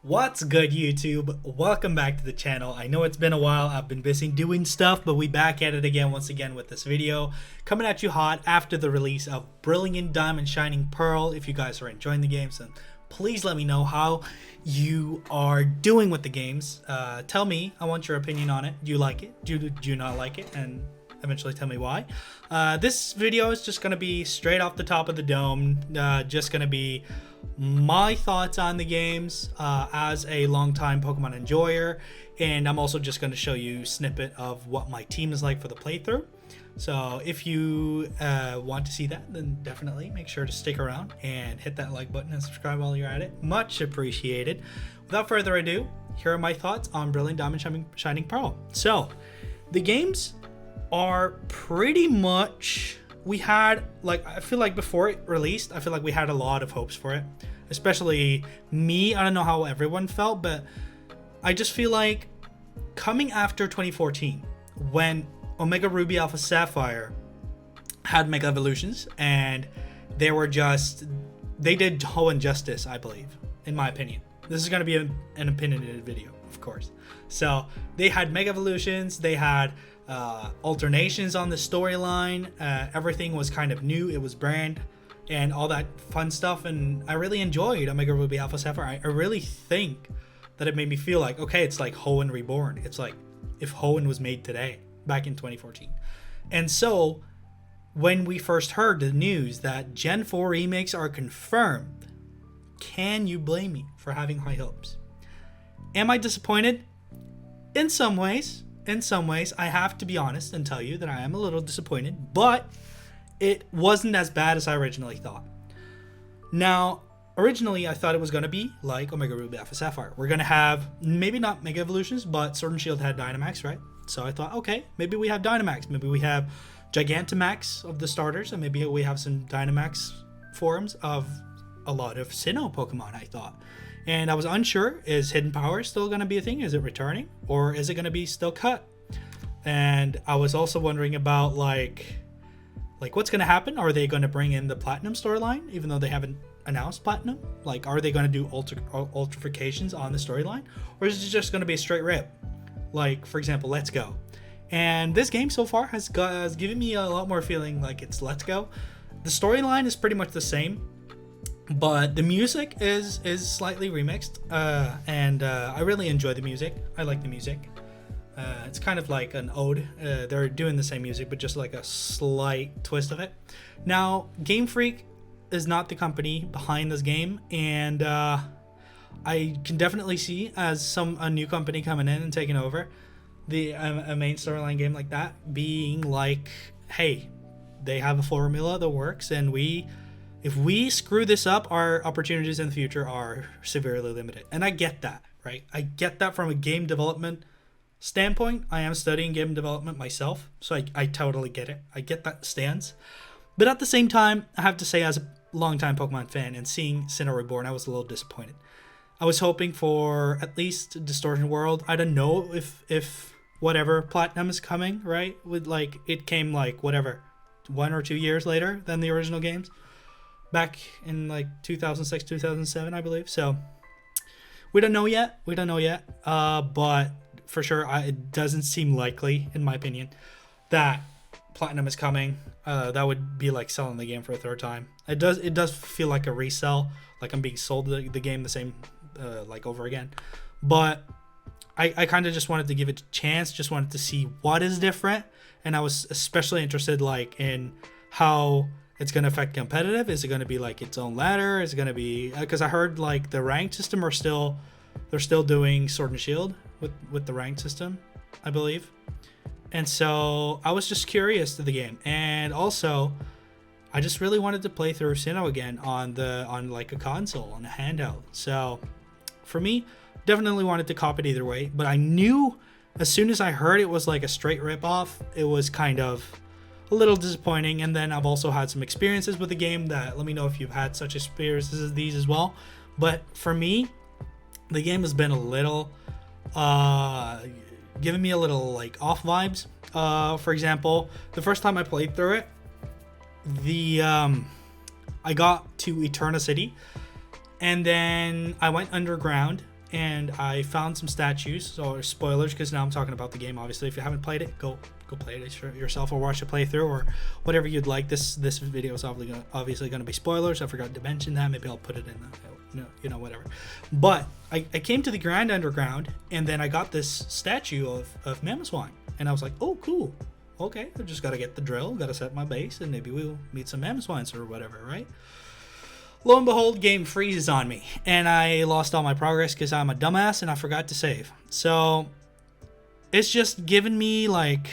What's good, YouTube? Welcome back to the channel. I know it's been a while. I've been busy doing stuff, but we back at it again once again with this video. Coming at you hot after the release of Brilliant Diamond Shining Pearl. If you guys are enjoying the games, then please let me know how you are doing with the games. Tell me, I want your opinion on it. Do you like it? Do you not like it? And eventually tell me why. This video is just going to be straight off the top of the dome. Just going to be my thoughts on the games as a longtime Pokemon enjoyer, and I'm also just going to show you a snippet of what my team is like for the playthrough. So if you want to see that, then definitely make sure to stick around and hit that like button and subscribe while you're at it. Much appreciated. Without further ado, here are my thoughts on Brilliant Diamond Shining Pearl. So the games are pretty much, we had, like, I feel like before it released, I feel like we had a lot of hopes for it, especially me. I don't know how everyone felt, but I just feel like coming after 2014, when Omega Ruby Alpha Sapphire had Mega Evolutions, and they did Hoenn justice, I believe, in my opinion. This is going to be an opinionated video, of course. So they had Mega Evolutions, they had alternations on the storyline. Everything was kind of new, it was brand and all that fun stuff, and I really enjoyed Omega Ruby Alpha Sapphire. I really think that it made me feel like, okay, it's like Hoenn reborn. It's like if Hoenn was made today, back in 2014. And so when we first heard the news that Gen 4 remakes are confirmed, can you blame me for having high hopes? Am I disappointed? In some ways. I have to be honest and tell you that I am a little disappointed, but it wasn't as bad as I originally thought. Now, originally I thought it was going to be like Omega Ruby Alpha Sapphire. We're going to have maybe not Mega Evolutions, but Sword and Shield had Dynamax, right? So I thought, okay, maybe we have Dynamax, maybe we have Gigantamax of the starters, and maybe we have some Dynamax forms of a lot of Sinnoh Pokemon, I thought. And I was unsure, is Hidden Power still going to be a thing? Is it returning? Or is it going to be still cut? And I was also wondering about like what's going to happen? Are they going to bring in the Platinum storyline, even though they haven't announced Platinum? Like, are they going to do ultrifications on the storyline? Or is it just going to be a straight rip? Like, for example, Let's Go. And this game so far has given me a lot more feeling like it's Let's Go. The storyline is pretty much the same, but the music is slightly remixed, and I really enjoy the music. I like the music. It's kind of like an ode. They're doing the same music, but just like a slight twist of it. Now, Game Freak is not the company behind this game, and I can definitely see as a new company coming in and taking over a main storyline game like that, being like, hey, they have a formula that works, and if we screw this up, our opportunities in the future are severely limited. And I get that, right? I get that from a game development standpoint. I am studying game development myself, so I totally get it. I get that stance. But at the same time, I have to say, as a longtime Pokemon fan and seeing Sinnoh Reborn, I was a little disappointed. I was hoping for at least Distortion World. I don't know if whatever Platinum is coming, right? With like, it came like whatever, 1 or 2 years later than the original games. Back in like 2006, 2007, I believe. So we don't know yet. But for sure, it doesn't seem likely, in my opinion, that Platinum is coming. That would be like selling the game for a third time. It does feel like a resell, like I'm being sold the game the same, like over again. But I kind of just wanted to give it a chance. Just wanted to see what is different, and I was especially interested like in how it's going to affect competitive. Is it going to be like its own ladder? Is it going to be, because I heard like the ranked system they're still doing Sword and Shield with the ranked system, I believe. And so I was just curious to the game, and also I just really wanted to play through Sinnoh again on like a console, on a handheld. So for me, definitely wanted to cop it either way, but I knew as soon as I heard it was like a straight rip off, it was kind of a little disappointing. And then I've also had some experiences with the game that, let me know if you've had such experiences as these as well. But for me, the game has been a little giving me a little like off vibes. For example, the first time I played through it, I got to Eterna City, and then I went underground and I found some statues. So spoilers, because now I'm talking about the game. Obviously, if you haven't played it, go play it yourself, or watch a playthrough, or whatever you'd like. This video is obviously going to be spoilers. I forgot to mention that. Maybe I'll put it in the whatever. But I came to the Grand Underground, and then I got this statue of Mamoswine, and I was like, oh, cool. Okay, I just got to get the drill, got to set my base, and maybe we'll meet some Mamoswines or whatever, right? Lo and behold, game freezes on me, and I lost all my progress because I'm a dumbass and I forgot to save. So it's just given me like,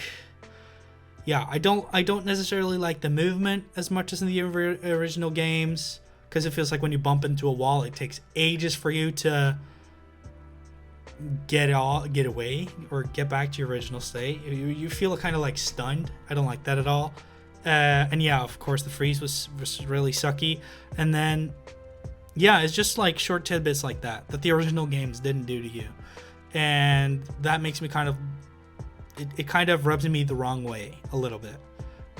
yeah, I don't necessarily like the movement as much as in the original games, because it feels like when you bump into a wall, it takes ages for you to get away or get back to your original state. You feel kind of like stunned. I don't like that at all. And yeah, of course the freeze was really sucky. And then yeah, it's just like short tidbits like that the original games didn't do to you, and that makes me kind of, it kind of rubs me the wrong way a little bit.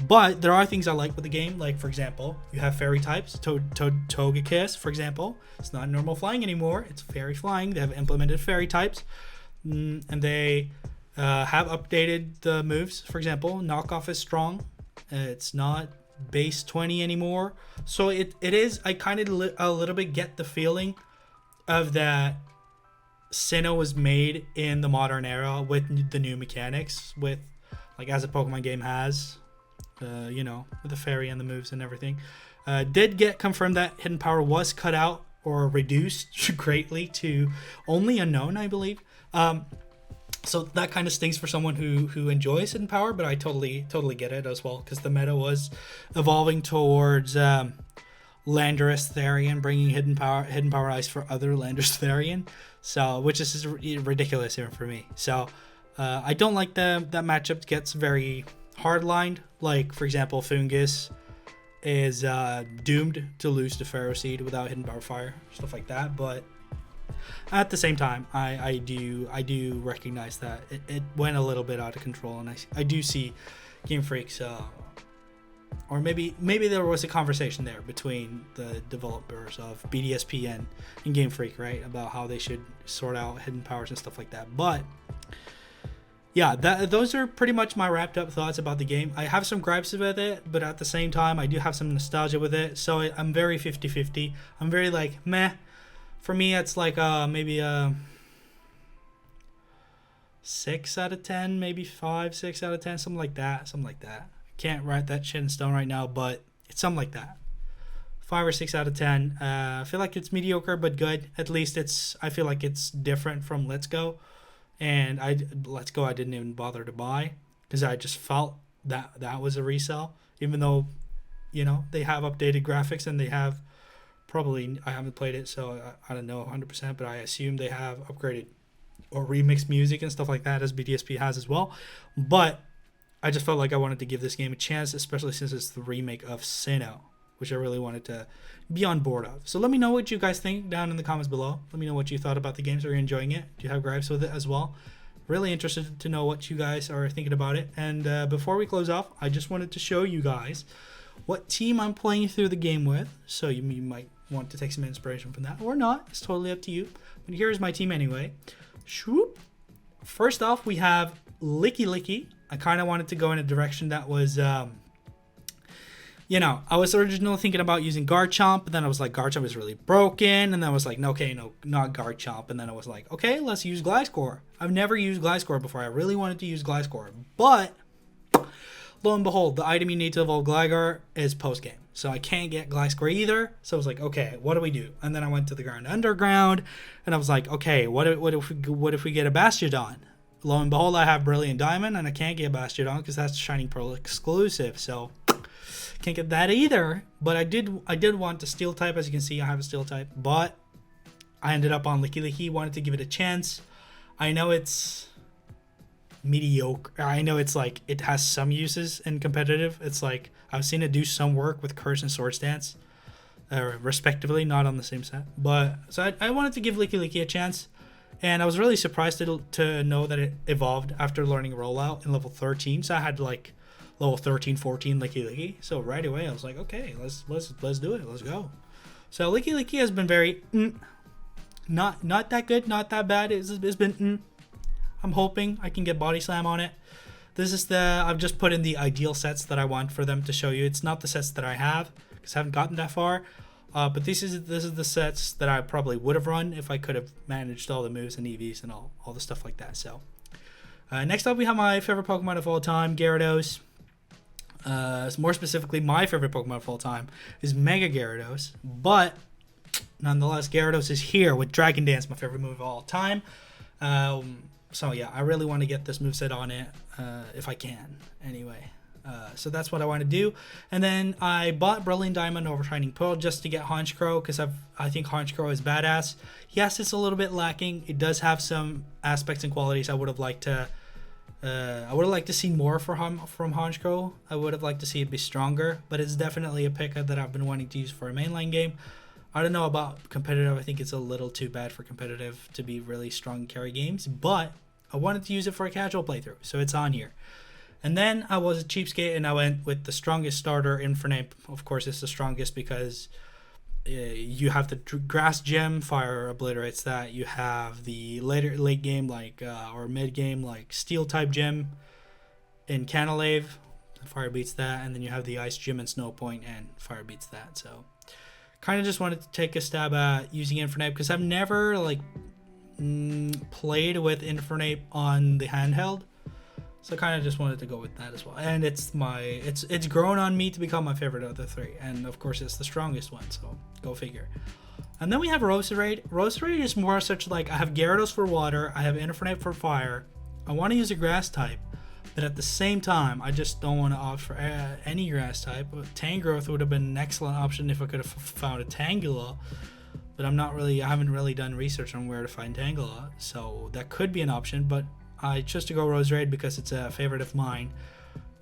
But there are things I like with the game, like for example, you have fairy types. Togekiss, for example, it's not normal flying anymore, it's fairy flying. They have implemented fairy types, and they have updated the moves. For example, knockoff is strong. It's not base 20 anymore. So it is, I kind of a little bit get the feeling of that Sinnoh was made in the modern era with the new mechanics, with like as a Pokemon game has, with the fairy and the moves and everything. Did get confirmed that hidden power was cut out or reduced greatly to only unknown, I believe. So that kind of stings for someone who enjoys hidden power, but I totally get it as well, because the meta was evolving towards Landorus Therian, bringing hidden power ice for other Landorus Therian, so which is ridiculous even for me. So I don't like that matchup gets very hardlined. Like for example, Fungus is doomed to lose to Pharaoh Seed without hidden power fire, stuff like that. But at the same time, I do recognize that it went a little bit out of control, and I do see Game Freak's, or maybe there was a conversation there between the developers of BDSP and Game Freak, right, about how they should sort out hidden powers and stuff like that. But yeah, those are pretty much my wrapped up thoughts about the game. I have some gripes with it, but at the same time, I do have some nostalgia with it. So I'm very 50-50. I'm very like meh. For me, it's like maybe a 6 out of 10, maybe 6 out of 10, something like that. I can't write that shit in stone right now, but it's something like that. 5 or 6 out of 10. I feel like it's mediocre but good. At least I feel like it's different from Let's Go. And Let's Go I didn't even bother to buy, because I just felt that was a resell, even though they have updated graphics, and they have probably, I haven't played it, so I don't know 100%, but I assume they have upgraded or remixed music and stuff like that, as BDSP has as well. But I just felt like I wanted to give this game a chance, especially since it's the remake of Sinnoh, which I really wanted to be on board of. So let me know what you guys think down in the comments below. Let me know what you thought about the games. Are you enjoying it? Do you have gripes with it as well? Really interested to know what you guys are thinking about it. And before we close off, I just wanted to show you guys what team I'm playing through the game with. So you might want to take some inspiration from that, or not. It's totally up to you. But here's my team anyway. Shoop. First off, we have Licky. I kind of wanted to go in a direction that was, I was originally thinking about using Garchomp, but then I was like, Garchomp is really broken, and then I was like, no, not Garchomp, and then I was like, okay, let's use Gliscor. I've never used Gliscor before. I really wanted to use Gliscor, but lo and behold, the item you need to evolve Gligar is post-game. So I can't get Gliscor either. So I was like, okay, what do we do? And then I went to the Grand Underground, and I was like, okay, what if we get a Bastiodon? Lo and behold, I have Brilliant Diamond, and I can't get Bastiodon because that's Shining Pearl exclusive. So can't get that either. But I did want the Steel type. As you can see, I have a Steel type, but I ended up on Licky. Wanted to give it a chance. I know it's mediocre. I know it's like it has some uses in competitive. It's like I've seen it do some work with Curse and Swords Dance, respectively, not on the same set. But so I wanted to give Licky a chance, and I was really surprised to know that it evolved after learning Rollout in level 13. So I had like level 13, 14 Licky. So right away I was like, okay, let's do it. Let's go. So Licky has been very Not that good, not that bad. It's been. I'm hoping I can get body slam on it. This is I've just put in the ideal sets that I want for them to show you. It's not the sets that I have because I haven't gotten that far. But this is the sets that I probably would have run if I could have managed all the moves and EVs and all the stuff like that. So next up we have my favorite Pokemon of all time, Gyarados. More specifically, my favorite Pokemon of all time is Mega Gyarados. But nonetheless, Gyarados is here with Dragon Dance, my favorite move of all time. So yeah, I really want to get this moveset on it if I can. Anyway. So that's what I want to do. And then I bought Brilliant Diamond over Shining Pearl just to get Honchkrow because I think Honchkrow is badass. Yes, it's a little bit lacking. It does have some aspects and qualities I would have liked to see more from Honchkrow. I would have liked to see it be stronger, but it's definitely a pick that I've been wanting to use for a mainline game. I don't know about competitive. I think it's a little too bad for competitive to be really strong in carry games, but I wanted to use it for a casual playthrough, so it's on here. And then I was a cheapskate and I went with the strongest starter, Infernape. Of course, it's the strongest because you have the Grass Gem, Fire obliterates that. You have the late game or mid game Steel type Gem in Canalave, Fire beats that. And then you have the Ice Gem and Snow Point, and Fire beats that. So kind of just wanted to take a stab at using Infernape because I've never played with Infernape on the handheld. So I kind of just wanted to go with that as well. And it's grown on me to become my favorite of the three. And of course it's the strongest one, so go figure. And then we have Roserade. Roserade is more such I have Gyarados for water, I have Infernape for fire. I want to use a grass type, but at the same time, I just don't want to opt for any grass type. Tangrowth would have been an excellent option if I could have found a Tangela. But I haven't really done research on where to find Tangela. So that could be an option, but I chose to go Roserade because it's a favorite of mine.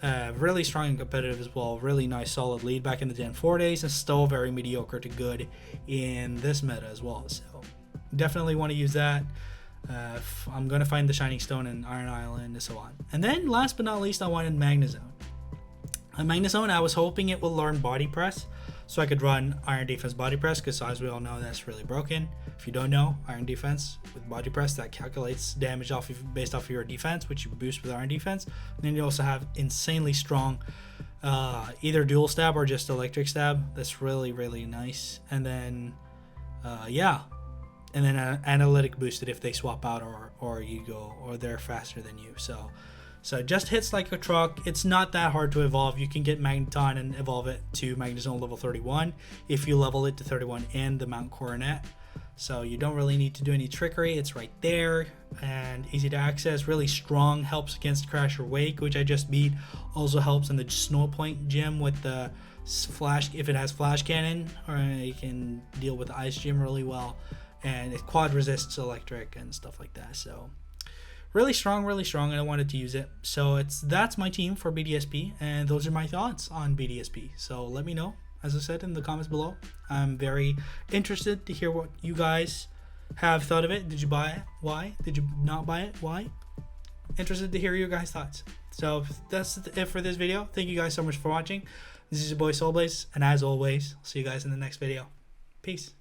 Really strong and competitive as well. Really nice solid lead back in the Gen 4 days, and still very mediocre to good in this meta as well. So definitely want to use that. I'm going to find the Shining Stone in Iron Island and so on. And then last but not least, I wanted Magnezone. Magnezone, I was hoping it will learn Body Press so I could run Iron Defense Body Press because as we all know, that's really broken. If you don't know, Iron Defense with Body Press, that calculates damage based off of your defense, which you boost with Iron Defense. And then you also have insanely strong either Dual Stab or just Electric Stab. That's really, really nice. And then, and then Analytic boosted if they swap out or they're faster than you. So it just hits like a truck. It's not that hard to evolve. You can get Magneton and evolve it to Magnezone level 31 if you level it to 31 in the Mount Coronet. So you don't really need to do any trickery. It's right there and easy to access. Really strong, helps against Crash or Wake, which I just beat. Also helps in the Snow Point gym with the Flash. If it has Flash Cannon, or you can deal with the Ice Gym really well. And it quad resists electric and stuff like that. So really strong, and I wanted to use it. So that's my team for BDSP, and those are my thoughts on BDSP. So let me know, as I said, in the comments below. I'm very interested to hear what you guys have thought of it. Did you buy it? Why? Did you not buy it? Why? Interested to hear your guys' thoughts. So that's it for this video. Thank you guys so much for watching. This is your boy Soulblaze, and as always, I'll see you guys in the next video. Peace.